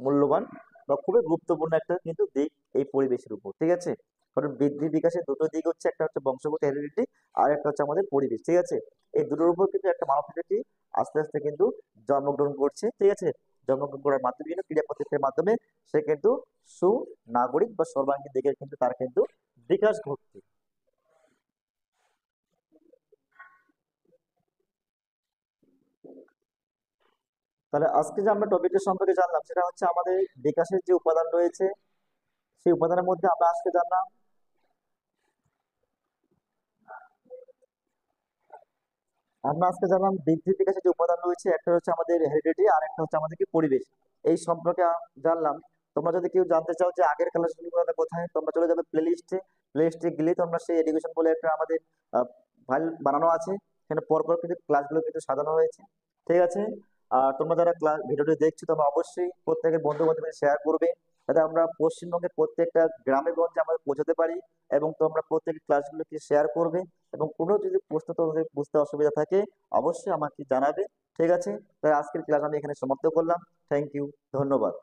মূল্যবান বা খুবই গুরুত্বপূর্ণ একটা কিন্তু দিক এই পরিবেশের উপর। ঠিক আছে, কারণ বৃদ্ধি বিকাশের দুটো দিক হচ্ছে, একটা হচ্ছে বংশগত হেরিডিটি, আর একটা হচ্ছে আমাদের পরিবেশ। ঠিক আছে, এই দুটোর উপর কিন্তু একটা মানব জাতি আস্তে আস্তে কিন্তু জন্মগ্রহণ করছে। ঠিক আছে, জন্মগ্রহণ করার মাধ্যমে কিন্তু ক্রীড়া প্রতিষ্ঠানের মাধ্যমে সে কিন্তু সুনাগরিক বা সর্বাঙ্গীন দিকের কিন্তু তার কিন্তু বিকাশ ঘটছে। তাহলে আজকে যে আমরা টপিকটা সম্পর্কে জানলাম সেটা হচ্ছে আমাদের বিকাশের যে উপাদান রয়েছে, সেই উপাদানের মধ্যে আমরা আজকে জানলাম, বৃদ্ধি বিকাশের যে উপাদান রয়েছে, একটা হচ্ছে আমাদের হেরিডিটি আর একটা হচ্ছে আমাদের কি পরিবেশ। এই সম্পর্কে জানলাম। তোমরা যদি কেউ জানতে চাও যে আগের ক্লাসগুলো কোথায়, তোমরা চলে যাবে প্লে লিস্টে গেলে তোমরা সেই এডুকেশন বলে একটা আমাদের ফাইল বানানো আছে, সেখানে পরপর কিন্তু ক্লাসগুলো কিন্তু সাজানো হয়েছে। ঠিক আছে, আর তোমরা যারা ক্লাস ভিডিওটি দেখছো তোমরা অবশ্যই প্রত্যেকের বন্ধু বান্ধবদের শেয়ার করবে, যাতে আমরা পশ্চিমবঙ্গের প্রত্যেকটা গ্রামে গঞ্জে আমরা পৌঁছাতে পারি। এবং তোমরা প্রত্যেকের ক্লাসগুলোকে শেয়ার করবে, এবং কোনো যদি প্রশ্ন তোমাদের বুঝতে অসুবিধা থাকে অবশ্যই আমাকে জানাবে। ঠিক আছে, তাই আজকের ক্লাস আমি এখানে সমাপ্ত করলাম। থ্যাংক ইউ, ধন্যবাদ।